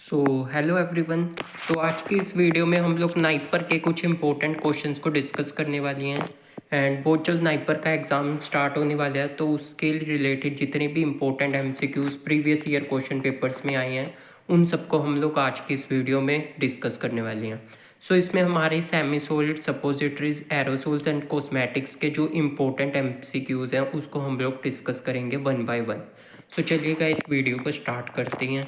So hello everyone. तो आज की इस वीडियो में हम लोग नाइपर के कुछ इंपॉर्टेंट क्वेश्चंस को डिस्कस करने वाली हैं। एंड बहुत जल्द नाइपर का एग्ज़ाम स्टार्ट होने वाला है, तो उसके रिलेटेड जितने भी important MCQs previous year question papers में आए हैं उन सबको हम लोग आज की इस वीडियो में डिस्कस करने वाले हैं। सो इसमें हमारे semi solid, suppositories, aerosols and cosmetics के जो इंपॉर्टेंट एमसीक्यूज हैं उसको हम लोग डिस्कस करेंगे वन बाय वन। सो चलिएगा इस वीडियो को स्टार्ट करते हैं।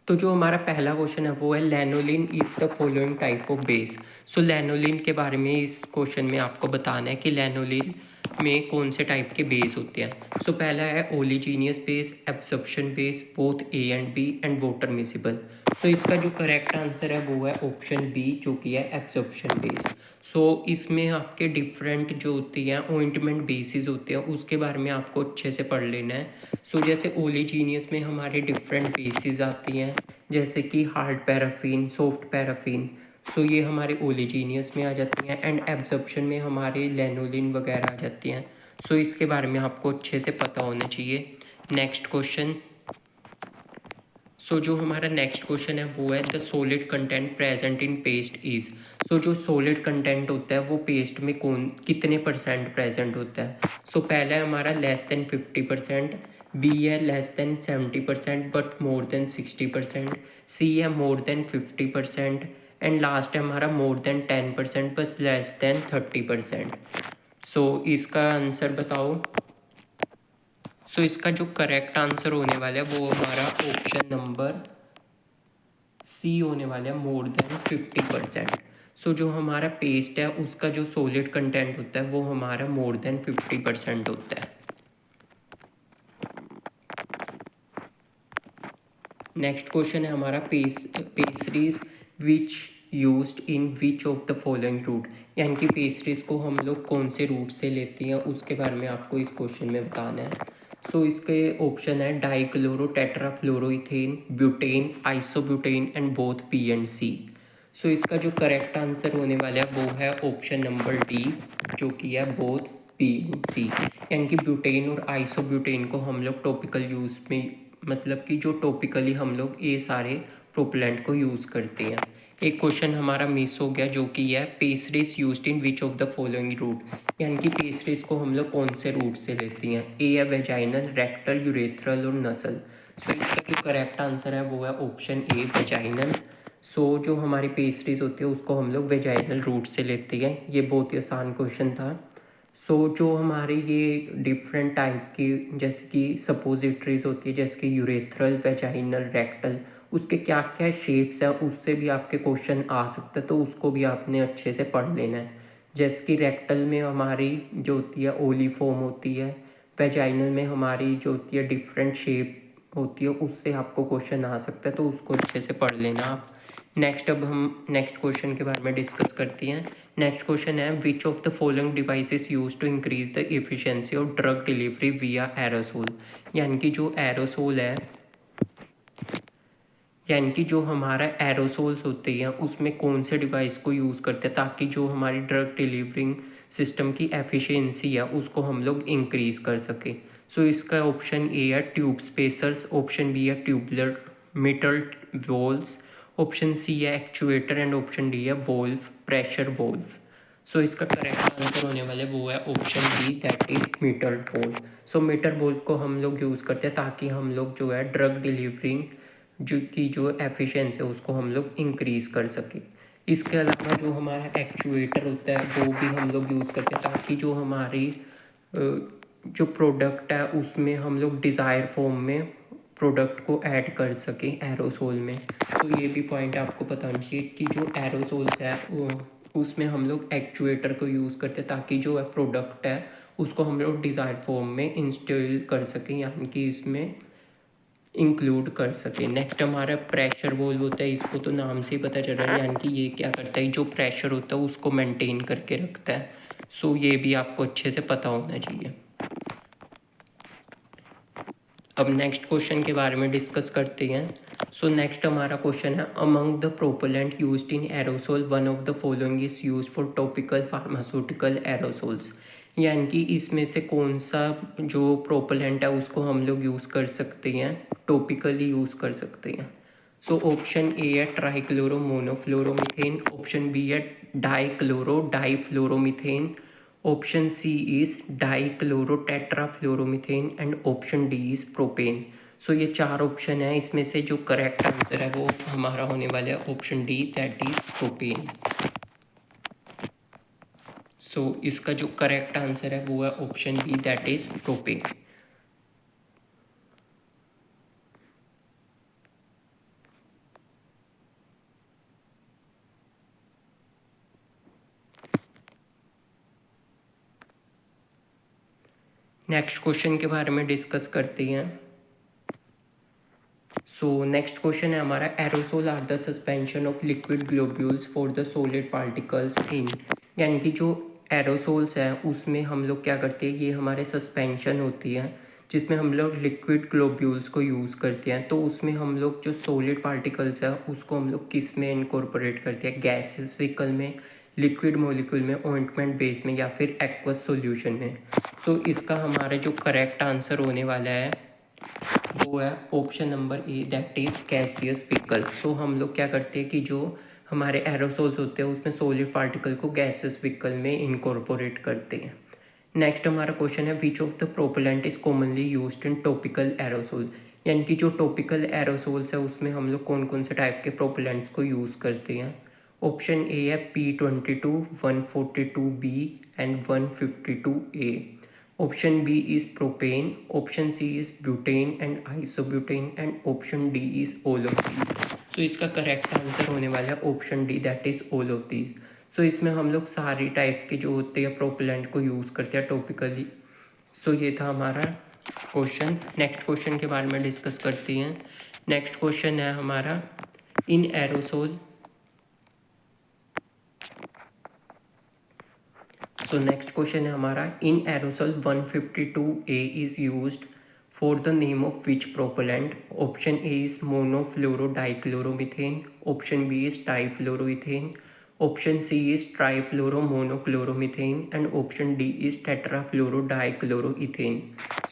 तो जो हमारा पहला क्वेश्चन है वो है lanolin is the following type of base. So lanolin के बारे में इस क्वेश्चन में आपको बताना है कि लैनोलिन में कौन से टाइप के बेस होते हैं। सो पहला है oleaginous base, absorption base, both A and B and water miscible. So इसका जो करेक्ट आंसर है वो है ऑप्शन बी, जो कि है एब्जॉर्प्शन बेस। सो इसमें आपके डिफरेंट जो होती हैं ऑइंटमेंट बेसिस होते हैं उसके बारे में आपको अच्छे से पढ़ लेना है। सो जैसे ओलिजीनियस में हमारे डिफरेंट बेसिस आती हैं, जैसे कि हार्ड पैराफिन, सॉफ्ट पैराफिन। सो ये हमारे ओलिजीनियस में आ जाती हैं। एंड एब्जॉर्प्शन में हमारे लैनोलिन वगैरह आ जाती हैं। सो इसके बारे में आपको अच्छे से पता होना चाहिए। Next question. सो जो हमारा नेक्स्ट क्वेश्चन है वो है the solid content present in paste is. So जो सॉलिड कंटेंट होता है वो पेस्ट में कितने परसेंट प्रेजेंट होता है। सो पहला है हमारा लेस देन 50%, बी है less than 70% but more than 60%, सी है मोर देन 50% एंड लास्ट है हमारा मोर देन 10% बस लेस देन 30%। सो इसका आंसर बताओ। सो इसका जो करेक्ट आंसर होने वाला है वो हमारा ऑप्शन नंबर सी होने वाला है, मोर देन 50%। सो जो हमारा पेस्ट है उसका जो सॉलिड कंटेंट होता है वो हमारा मोर देन 50% होता है। नेक्स्ट क्वेश्चन है हमारा pessaries which used in which of the following route. यानी कि पेस्ट्रीज को हम लोग कौन से रूट से लेते हैं उसके बारे में आपको इस क्वेश्चन में बताना है। सो इसके ऑप्शन है dichloro tetrafluoroethane, butane, isobutane and both P and C. So इसका जो करेक्ट आंसर होने वाला है वो है ऑप्शन नंबर डी, जो कि है बोथ पी एंड सी। यानी कि ब्यूटेन और आइसोब्यूटेन को हम लोग टॉपिकल यूज़ में, मतलब कि जो टॉपिकली हम लोग ये सारे प्रोपेलेंट को यूज़ करते हैं। एक क्वेश्चन हमारा मिस हो गया जो कि है pessaries used in which of the following route. यानी कि पेस्ट्रीज को हम लोग कौन से रूट से लेती हैं। ए है वेजाइनल, रेक्टल, यूरेथ्रल और नसल। सो इसका जो करेक्ट आंसर है वो है ऑप्शन ए, वेजाइनल। सो जो हमारी पेस्ट्रीज होती है उसको हम लोग वेजाइनल रूट से लेते हैं। ये बहुत ही आसान क्वेश्चन था। सो जो हमारी ये डिफरेंट टाइप की जैसे कि सपोजिटरीज होती है, जैसे कि यूरेथ्रल, वेजाइनल, रेक्टल, उसके क्या क्या शेप्स हैं उससे भी आपके क्वेश्चन आ सकते हैं, तो उसको भी आपने अच्छे से पढ़ लेना है। जैसे कि रेक्टल में हमारी जो होती है ओली फॉर्म होती है, वेजाइनल में हमारी जो होती है डिफरेंट शेप होती है, उससे आपको क्वेश्चन आ सकता है, तो उसको अच्छे से पढ़ लेना आप। नेक्स्ट अब हम नेक्स्ट क्वेश्चन के बारे में डिस्कस करते हैं। नेक्स्ट क्वेश्चन है which of the following devices use to increase the efficiency of drug delivery via aerosol. यानी कि जो एरोसोल है, यानी कि जो हमारा एरोसोल्स होते हैं उसमें कौन से डिवाइस को यूज़ करते हैं ताकि जो हमारी ड्रग डिलीवरिंग सिस्टम की एफिशिएंसी है उसको हम लोग इंक्रीज़ कर सकें। सो इसका ऑप्शन ए है ट्यूब स्पेसर्स, ऑप्शन बी है tubular metal valves, option C है एक्चुएटर एंड ऑप्शन डी है वोल्व, प्रेशर वोल्व। सो इसका करेक्ट आंसर होने वाले वो है option B, that is meter valve. So meter valve को हम लोग यूज़ करते हैं ताकि हम लोग जो है ड्रग डिलीवरिंग जो एफिशिएंसी है उसको हम लोग इंक्रीज़ कर सकें। इसके अलावा जो हमारा एक्चुएटर होता है वो भी हम लोग यूज़ करते हैं ताकि जो हमारी जो प्रोडक्ट है उसमें हम लोग डिज़ायर फॉर्म में प्रोडक्ट को ऐड कर सकें एरोसोल में। तो ये भी पॉइंट आपको पता होना चाहिए कि जो एरोसोल्स है उसमें हम लोग एक्चुएटर को यूज़ करते हैं ताकि जो है प्रोडक्ट है उसको हम लोग डिज़ायर फॉर्म में इंस्टॉल कर सकें, यानी कि इसमें इंक्लूड कर सके। नेक्स्ट हमारा प्रेशर वोल्व होता है, इसको तो नाम से ही पता चल रहा है, यानी कि ये क्या करता है, जो प्रेशर होता है उसको मेंटेन करके रखता है। सो ये भी आपको अच्छे से पता होना चाहिए। अब नेक्स्ट क्वेश्चन के बारे में डिस्कस करते हैं। सो नेक्स्ट हमारा क्वेश्चन है among the propellant used in aerosol one of the following is used for topical pharmaceutical aerosols. यानी कि इसमें से कौन सा जो प्रोपेलेंट है उसको हम लोग यूज़ कर सकते हैं, टॉपिकली यूज़ कर सकते हैं। सो ऑप्शन ए है ट्राइक्लोरो मोनोफ्लोरोमीथेन, ऑप्शन बी है dichloro difluoromethane, option C is dichloro tetrafluoromethane and option D is propane. So ये चार ऑप्शन है, इसमें से जो करेक्ट आंसर है वो हमारा होने वाला है option D, that is propane. So इसका जो करेक्ट आंसर है वो है option B, that is propane. Next question के बारे में डिस्कस करते हैं। सो नेक्स्ट क्वेश्चन है हमारा, aerosol are the suspension of liquid globules for the solid particles in. यानी कि जो एरोसोल्स हैं उसमें हम लोग क्या करते हैं, ये हमारे सस्पेंशन होती है जिसमें हम लोग लिक्विड ग्लोब्यूल्स को यूज़ करते हैं। तो उसमें हम लोग जो सॉलिड पार्टिकल्स है उसको हम लोग किस में इनकॉर्पोरेट करते हैं, गैसेस व्हीकल में, लिक्विड मॉलिक्यूल में, ऑइंटमेंट बेस में या फिर एक्वस सॉल्यूशन में। सो इसका हमारा जो करेक्ट आंसर होने वाला है वो है option number A, that is gaseous vehicle. So हम लोग क्या करते हैं कि जो हमारे एरोसोल्स होते हैं उसमें सॉलिड पार्टिकल को गैसियस व्हीकल में इनकॉर्पोरेट करते हैं। नेक्स्ट हमारा क्वेश्चन है, which of the propellant is commonly used in topical aerosol. यानी कि जो टॉपिकल एरोसोल्स है उसमें हम लोग कौन कौन से टाइप के प्रोपेलेंट्स को यूज़ करते हैं। ऑप्शन ए है P22, 142B and 152A। Option B is propane, option C is butane and isobutane and option D is all of these. तो इसका करेक्ट आंसर होने वाला है option D, that is all of these. So इसमें हम लोग सारी type के जो होते हैं प्रोपेलेंट को यूज़ करते हैं टॉपिकली। सो ये था हमारा क्वेश्चन। नेक्स्ट क्वेश्चन के बारे में डिस्कस करते हैं। नेक्स्ट क्वेश्चन है हमारा, in aerosol. So next question है हमारा, in aerosol 152A is used for the name of which propellant. Option A is monofluoro dichloromethane, option B is difluoroethane, option C is trifluoro monochloromethane and option D is tetrafluoro dichloroethane.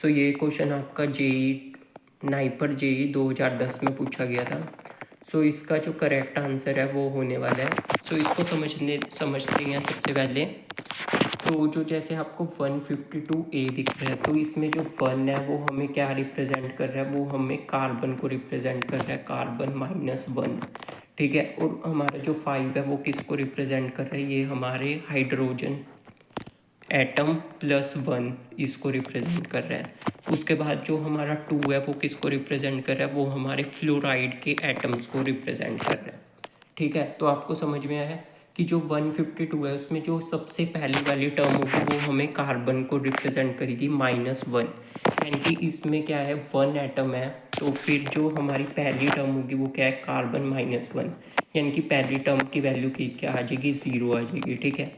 So ये question आपका NIPER JEE 2010 में पूछा गया था। सो इसका जो correct answer है वो होने वाला है, सो इसको समझते हैं सबसे पहले। तो जो जैसे आपको 152A दिख रहा है, तो इसमें जो 1 है वो हमें क्या रिप्रेजेंट कर रहा है, वो हमें कार्बन को रिप्रेजेंट कर रहा है, कार्बन -1। ठीक है, और हमारा जो 5 है वो किसको रिप्रेजेंट कर रहा है, ये हमारे हाइड्रोजन एटम +1 इसको रिप्रेजेंट कर रहा है। उसके बाद जो हमारा 2 है वो किसको रिप्रेजेंट कर रहा है, वो हमारे फ्लोराइड के एटम्स को रिप्रेजेंट कर रहा है। ठीक है, तो आपको समझ में आया कि जो 152 है उसमें जो सबसे पहली वाली टर्म होगी वो हमें कार्बन को रिप्रेजेंट करेगी -1। यानी कि इसमें क्या है, 1 एटम है, तो फिर जो हमारी पहली टर्म होगी वो क्या है, कार्बन -1। यानी कि पहली टर्म की वैल्यू की क्या आ जाएगी, 0 आ जाएगी। ठीक है,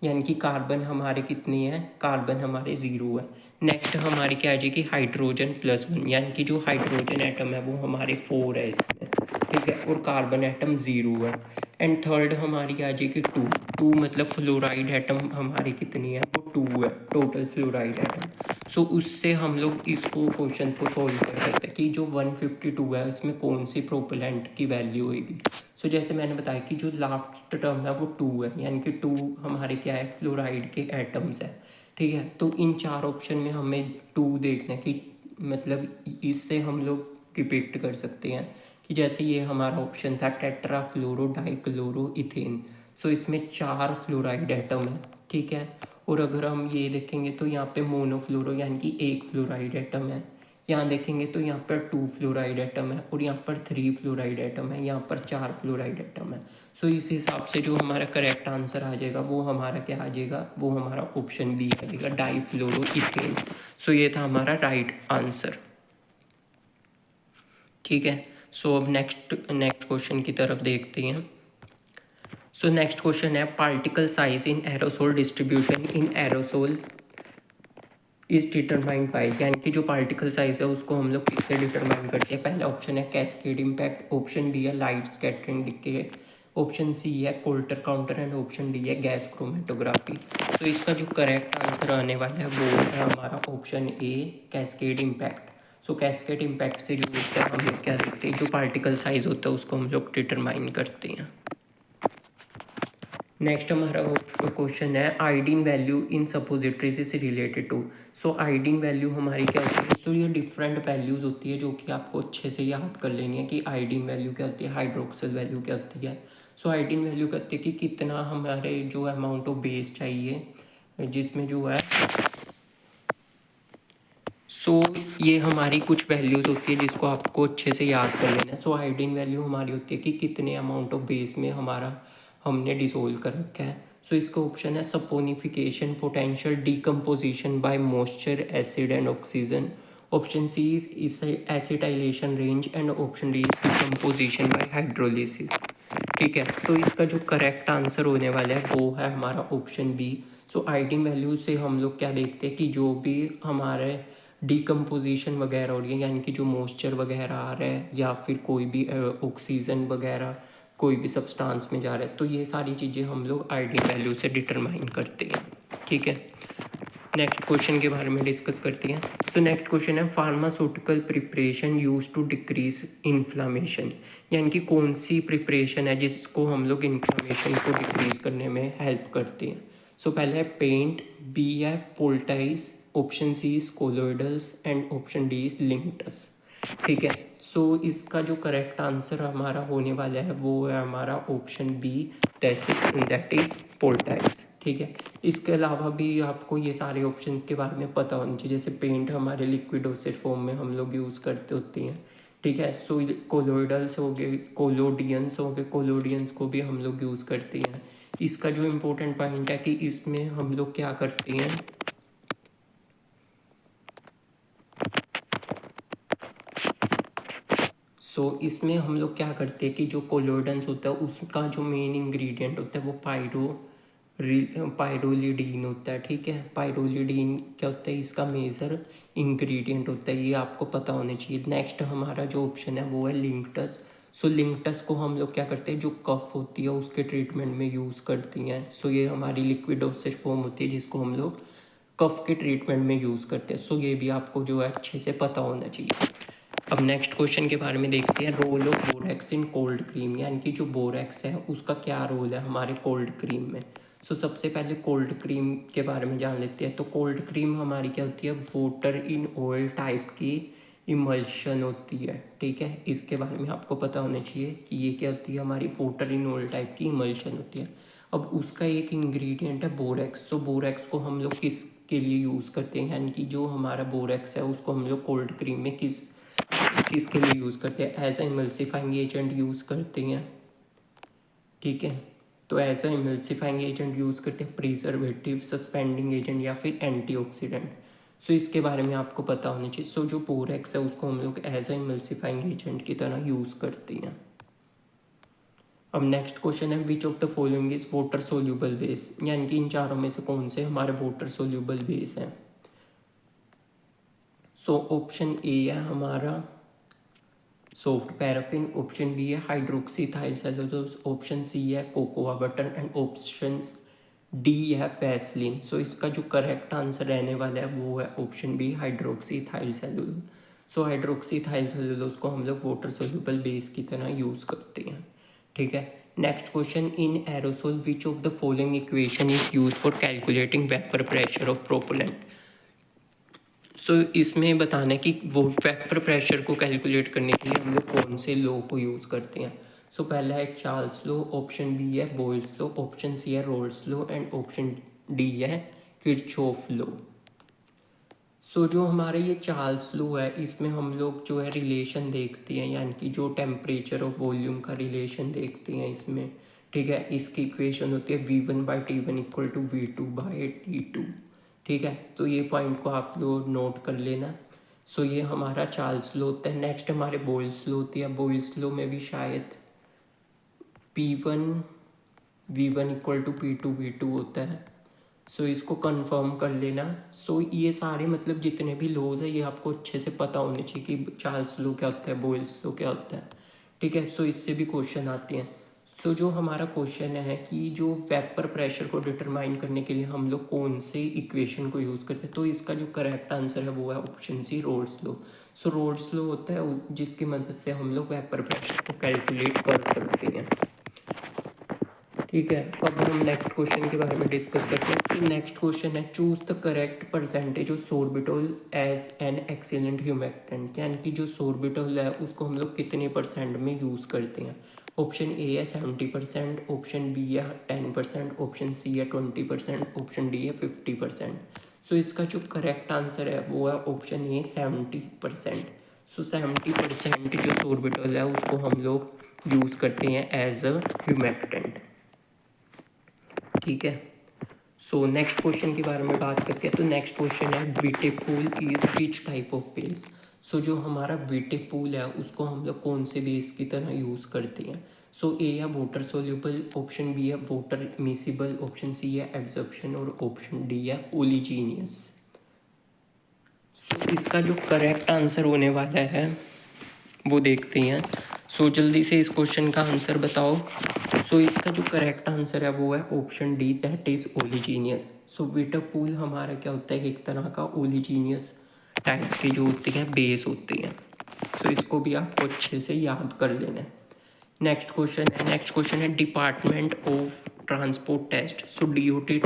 यानी कि कार्बन हमारे कितनी है, कार्बन हमारे 0 है। नेक्स्ट हमारी क्या आ जाएगी, हाइड्रोजन +1, यानी कि जो हाइड्रोजन एटम है वो हमारे 4 है इसमें। ठीक है, और कार्बन एटम 0 है। एंड थर्ड हमारी आ जाएगी 2 मतलब फ्लोराइड एटम हमारी कितनी है, वो 2 है, टोटल फ्लोराइड एटम। सो उससे हम लोग इसको क्वेश्चन को सॉल्व कर सकते हैं कि जो 152 है उसमें कौन सी प्रोपेलेंट की वैल्यू होगी। सो जैसे मैंने बताया कि जो लास्ट टर्म है वो 2 है, यानी कि 2 हमारे क्या है, फ्लोराइड के एटम्स है। ठीक है, तो इन चार ऑप्शन में हमें 2 देखना है कि मतलब इससे हम लोग डिपिक्ट कर सकते हैं कि जैसे ये हमारा ऑप्शन था टेट्राफ्लोरो डाइक्लोरो इथेन। सो इसमें 4 फ्लोराइड एटम है। ठीक है, और अगर हम ये देखेंगे तो यहाँ पे मोनोफ्लोरो यानी कि 1 फ्लोराइड एटम है। यहाँ देखेंगे तो यहाँ पर 2 फ्लोराइड एटम है, और यहाँ पर 3 फ्लोराइड एटम है, यहाँ पर 4 फ्लोराइड एटम है। सो इस हिसाब से जो हमारा करेक्ट आंसर आ जाएगा वो हमारा क्या आ जाएगा, वो हमारा ऑप्शन बी आ जाएगा, डाइफ्लोरो इथेन। सो ये था हमारा राइट आंसर। ठीक है, सो अब नेक्स्ट क्वेश्चन की तरफ देखते हैं। सो नेक्स्ट क्वेश्चन है, particle size in aerosol distribution in aerosol is determined by. यानी कि जो पार्टिकल साइज है उसको हम लोग किससे डिटरमाइन करते हैं। पहला ऑप्शन है कैस्केड इम्पैक्ट, ऑप्शन बी है light scattering decay, option C है coulter counter and option D है गैस क्रोमेटोग्राफी। तो इसका जो करेक्ट आंसर आने वाला है वो है हमारा option A, cascade impact. So cascade impact से जो होता है हम लोग क्या देखते हैं, जो पार्टिकल साइज होता है उसको हम लोग डिटरमाइन करते हैं। नेक्स्ट हमारा क्वेश्चन है iodine value in suppositories is related to. So iodine value हमारी क्या होती है, सो ये डिफरेंट वैल्यूज़ होती है जो कि आपको अच्छे से याद कर लेनी है कि आयोडीन वैल्यू क्या होती है, हाइड्रोक्सिल वैल्यू क्या होती है। सो आयोडीन वैल्यू कहते हैं कि कितना हमारे जो अमाउंट ऑफ बेस चाहिए जिसमें जो है, सो ये हमारी कुछ वैल्यूज़ होती है जिसको आपको अच्छे से याद कर लेना है। सो आयोडीन वैल्यू हमारी होती है कि कितने अमाउंट ऑफ बेस में हमारा हमने डिसोल्व कर रखा है। सो इसका ऑप्शन है saponification, potential decomposition by moisture, acid and oxygen. Option C is acetylation range and option D is decomposition by hydrolysis. ठीक है, तो इसका जो करेक्ट आंसर होने वाला है वो है हमारा ऑप्शन बी। सो आयोडीन वैल्यू से हम लोग क्या देखते हैं कि जो भी हमारे डीकम्पोजिशन वगैरह हो रही है, यानी कि जो मॉइस्चर वगैरह आ रहा है या फिर कोई भी ऑक्सीजन वगैरह कोई भी सब्सटेंस में जा रहा है, तो ये सारी चीज़ें हम लोग आयोडीन वैल्यू से डिटरमाइन करते हैं। ठीक है, नेक्स्ट क्वेश्चन के बारे में डिस्कस करते हैं। सो नेक्स्ट क्वेश्चन है pharmaceutical preparation use to decrease inflammation, यानी कि कौन सी प्रिपरेशन है जिसको हम लोग इन्फ्लामेशन को डिक्रीज करने में हेल्प करते हैं। सो पहले है पेंट, बी है poultice, option C is colloidals and option D is linctus. ठीक है, सो इसका जो करेक्ट आंसर हमारा होने वाला है वो है हमारा ऑप्शन बी, दैट इज पोल्टाइज। ठीक है, इसके अलावा भी आपको ये सारे ऑप्शन के बारे में पता होना चाहिए, जैसे पेंट हमारे लिक्विड ओसिड फॉर्म में हम लोग यूज़ करते होते हैं। ठीक है, सो कोलोइडल्स हो गए, कोलोडियंस हो गए, कोलोडियंस को भी हम लोग यूज़ करते हैं। इसका जो इम्पोर्टेंट पॉइंट है कि इसमें हम लोग क्या करते हैं, सो इसमें हम लोग क्या करते हैं कि जो कोलोइडेंस होता है उसका जो मेन इंग्रेडिएंट होता है वो पायरोलिडीन होता है। ठीक है, पायरोलिडीन क्या होता है, इसका मेजर इंग्रेडिएंट होता है, ये आपको पता होना चाहिए। नेक्स्ट हमारा जो ऑप्शन है वो है लिंक्टस। सो लिंक्टस को हम लोग क्या करते हैं, जो कफ होती है उसके ट्रीटमेंट में यूज़ करती हैं। सो ये हमारी लिक्विड डोसेज फॉर्म होती है जिसको हम लोग कफ के ट्रीटमेंट में यूज़ करते हैं। सो ये भी आपको जो है अच्छे से पता होना चाहिए। अब नेक्स्ट क्वेश्चन के बारे में देखते हैं, role of borax in cold cream, यानी कि जो बोरेक्स है उसका क्या रोल है हमारे कोल्ड क्रीम में। सो सबसे पहले कोल्ड क्रीम के बारे में जान लेते हैं। तो कोल्ड क्रीम हमारी क्या होती है, वाटर इन ऑयल टाइप की इमल्शन होती है। ठीक है, इसके बारे में आपको पता होना चाहिए कि ये क्या होती है, हमारी वाटर इन ऑयल टाइप की इमल्शन होती है। अब उसका एक इंग्रेडिएंट है बोरेक्स। सो बोरेक्स को हम लोग किस के लिए यूज़ करते हैं, यानी कि जो हमारा बोरेक्स है उसको हम लोग कोल्ड क्रीम में किसके लिए यूज़ करते हैं, as a emulsifying agent use करते हैं। ठीक है, तो as a emulsifying agent use करते हैं, प्रिजर्वेटिव, सस्पेंडिंग एजेंट या फिर एंटीऑक्सीडेंट। सो इसके बारे में आपको पता होना चाहिए। सो जो बोरेक्स है उसको हम लोग एज ए इमल्सिफाइंग एजेंट की तरह यूज़ करते हैं। अब नेक्स्ट क्वेश्चन है which of the following is water soluble base, यानी कि इन चारों में से कौन से हमारे वाटर सोल्यूबल बेस हैं। सो ऑप्शन ए है हमारा सॉफ्ट पैराफिन, ऑप्शन बी है हाइड्रोक्सीथाइल सेलुलोज, ऑप्शन सी है cocoa butter and option D है वैसलीन। सो इसका जो करेक्ट आंसर रहने वाला है वो है ऑप्शन बी, हाइड्रोक्सीथाइल सेलुलोज। सो हाइड्रोक्सीथाइल सेलुलोज को हम लोग वाटर सोल्यूबल बेस की तरह यूज़ करते हैं। ठीक है, next question, in aerosol which of the following equation is use for calculating vapour pressure of propellant. So इसमें बताना है कि वो वेपर प्रेशर को कैलकुलेट करने के लिए हम लोग कौन से लॉ को यूज़ करते हैं। सो पहला है चार्ल्स लॉ, ऑप्शन बी है बॉयल्स लॉ, ऑप्शन सी है roles law and option D है किरचॉफ लॉ। सो जो हमारे ये चार्ल्स लॉ है इसमें हम लोग जो है रिलेशन देखते हैं, यानी कि जो टेम्परेचर और वॉल्यूम का रिलेशन देखते हैं इसमें। ठीक है, इसकी इक्वेशन होती है V1/T1 इक्वल टू V2/T2। ठीक है, तो ये पॉइंट को आप लोग नोट कर लेना। सो ये हमारा चार्ल्स लॉ होता है। नेक्स्ट हमारे बॉयल्स लॉ होती है, बॉयल्स लॉ में भी शायद P1 V1 equal to P2 V2 होता है। सो इसको कंफर्म कर लेना। सो ये सारे मतलब जितने भी लॉज है ये आपको अच्छे से पता होने चाहिए कि चार्ल्स लॉ क्या होता है, बॉयल्स लॉ क्या होता है। ठीक है, सो इससे भी क्वेश्चन आते हैं। सो जो हमारा क्वेश्चन है कि जो वेपर प्रेशर को डिटरमाइन करने के लिए हम लोग कौन से इक्वेशन को यूज़ करते हैं, तो इसका जो करेक्ट आंसर है वो है ऑप्शन सी, रोल्स लॉ। सो रोल्स लॉ होता है जिसकी मदद से हम लोग वेपर प्रेशर को कैलकुलेट कर सकते हैं। ठीक है, अब हम नेक्स्ट क्वेश्चन के बारे में डिस्कस करते हैं। तो नेक्स्ट क्वेश्चन है, choose the correct percentage of sorbitol as an excellent humectant. यानी कि जो सोर्बिटोल है उसको हम लोग कितने परसेंट में यूज़ करते हैं। ऑप्शन ए है 70%, ऑप्शन बी है 10%, ऑप्शन सी है 20%, ऑप्शन डी है 50%। सो इसका जो करेक्ट आंसर है वो है ऑप्शन ए 70%। सो 70% जो सोर्बिटोल है उसको हम लोग यूज़ करते हैं एज अ ह्यूमेक्टेंट। ठीक है, सो नेक्स्ट क्वेश्चन के बारे में बात करते हैं। तो नेक्स्ट क्वेश्चन है, witepsol is which type of base. So जो हमारा विटेपूल है उसको हम लोग कौन से बेस की तरह यूज़ करते हैं। सो ए है वाटर सोल्यूबल, ऑप्शन बी है वाटर मिसिबल, ऑप्शन सी है एब्जॉर्प्शन और ऑप्शन डी है ओलिजीनियस। सो इसका जो करेक्ट आंसर होने वाला है वो देखते हैं। सो जल्दी से इस क्वेश्चन का आंसर बताओ। सो इसका जो करेक्ट आंसर है वो है ऑप्शन डी, दैट इज़ ओलिजीनियस। सो विटापूल हमारा क्या होता है, एक तरह का ओलिजीनियस टाइप के जो होते हैं बेस होते हैं। सो इसको भी आपको अच्छे से याद कर लेना है। नेक्स्ट क्वेश्चन है department of transport test. So DOT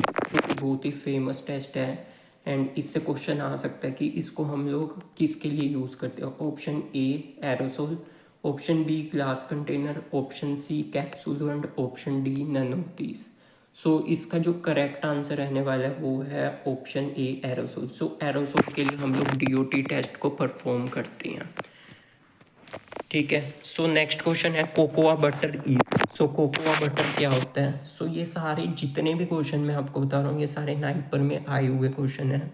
बहुत ही फेमस टेस्ट है एंड इससे क्वेश्चन आ सकता है कि इसको हम लोग किसके लिए यूज़ करते हैं। Option A aerosol, option B glass container, option C capsule and option D none of these. So इसका जो करेक्ट आंसर रहने वाला है वो है option A aerosol. So aerosol के लिए हम लोग DOT टेस्ट को परफॉर्म करते हैं। ठीक है, सो नेक्स्ट क्वेश्चन है cocoa butter is. So cocoa butter क्या होता है। सो ये सारे जितने भी क्वेश्चन मैं आपको बता रहा हूँ ये सारे 9 पर में आए हुए क्वेश्चन हैं।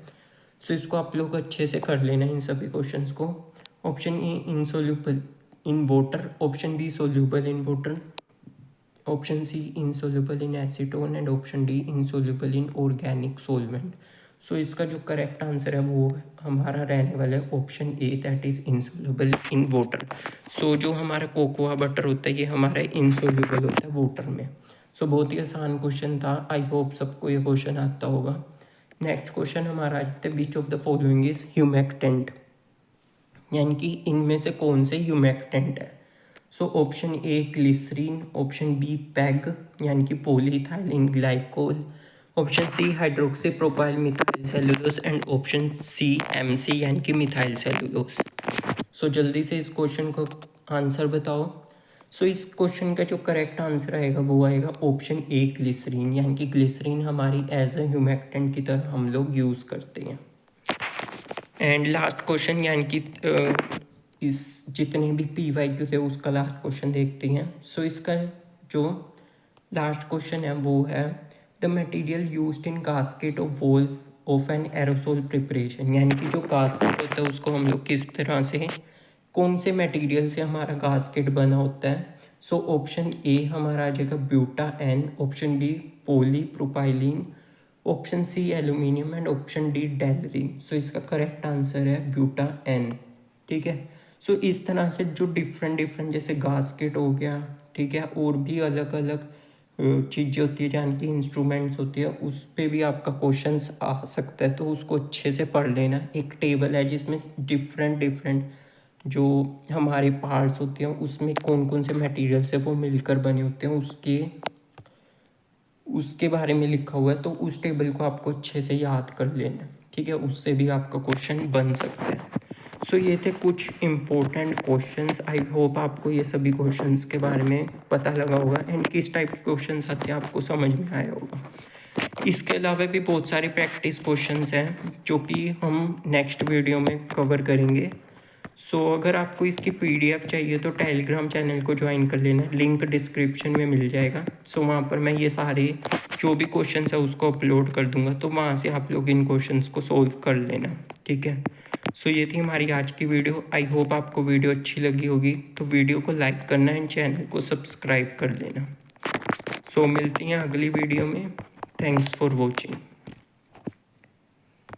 सो इसको आप लोग अच्छे से कर लेना इन सभी क्वेश्चंस को। Option A insoluble in water, option B soluble in water, option C insoluble in acetone and option D insoluble in organic solvent. So इसका जो करेक्ट आंसर है वो हमारा रहने वाला है option A, that is insoluble in water. So जो हमारा कोकोआ बटर होता है ये हमारा इनसोल्यूबल होता है वाटर में। सो बहुत ही आसान क्वेश्चन था, आई होप सबको ये क्वेश्चन आता होगा। नेक्स्ट क्वेश्चन हमारा आ जाता है, which of the following is humectant. यानी कि इनमें से कौन से ह्यूमेक्टेंट है। So option A glycerin, option B PEG यानी कि polyethylene glycol, option C hydroxy propyl methyl cellulose and option C MC यानी कि मिथाइल सेलुलोस। सो जल्दी से इस क्वेश्चन को आंसर बताओ। सो इस क्वेश्चन का जो करेक्ट आंसर आएगा वो आएगा ऑप्शन ए ग्लिसरीन। यानी कि ग्लिसरीन हमारी एज अ ह्यूमेक्टेंट की तरह हम लोग यूज़ करते हैं। एंड लास्ट क्वेश्चन यानी कि इस जितने भी PYQ थे उसका लास्ट क्वेश्चन देखते हैं। सो इसका जो लास्ट क्वेश्चन है वो है the material used in gasket of valve of an aerosol preparation. यानी कि जो गास्केट होता है उसको हम लोग किस तरह से, कौन से मटेरियल से हमारा गास्केट बना होता है। सो ऑप्शन ए हमारा आ जाएगा butane, option B poly propylene, option C aluminium and option D delrin. So इसका करेक्ट आंसर है ब्यूटा एन। ठीक है, सो इस तरह से जो डिफरेंट जैसे गास्केट हो गया, ठीक है, और भी अलग अलग चीज़ें होती है जहाँ की इंस्ट्रूमेंट्स होती है उस पर भी आपका क्वेश्चंस आ सकता है, तो उसको अच्छे से पढ़ लेना। एक टेबल है जिसमें डिफरेंट जो हमारे पार्ट्स होते हैं उसमें कौन कौन से मटेरियल से वो मिलकर बने होते हैं उसके बारे में लिखा हुआ है, तो उस टेबल को आपको अच्छे से याद कर लेना। ठीक है, उससे भी आपका क्वेश्चन बन सकता है। सो ये थे कुछ इम्पोर्टेंट क्वेश्चंस। आई होप आपको ये सभी क्वेश्चंस के बारे में पता लगा होगा एंड किस टाइप के क्वेश्चंस आते हैं आपको समझ में आया होगा। इसके अलावा भी बहुत सारे प्रैक्टिस क्वेश्चंस हैं जो कि हम नेक्स्ट वीडियो में कवर करेंगे। सो अगर आपको इसकी PDF चाहिए तो टेलीग्राम चैनल को ज्वाइन कर लेना, लिंक डिस्क्रिप्शन में मिल जाएगा। सो वहाँ पर मैं ये सारे जो भी क्वेश्चंस है उसको अपलोड कर दूँगा, तो वहाँ से आप लोग इन क्वेश्चंस को सोल्व कर लेना। ठीक है, सो ये थी हमारी आज की वीडियो। आई होप आपको वीडियो अच्छी लगी होगी, तो वीडियो को लाइक करना एंड चैनल को सब्सक्राइब कर लेना। सो मिलती हैं अगली वीडियो में। Thanks for watching.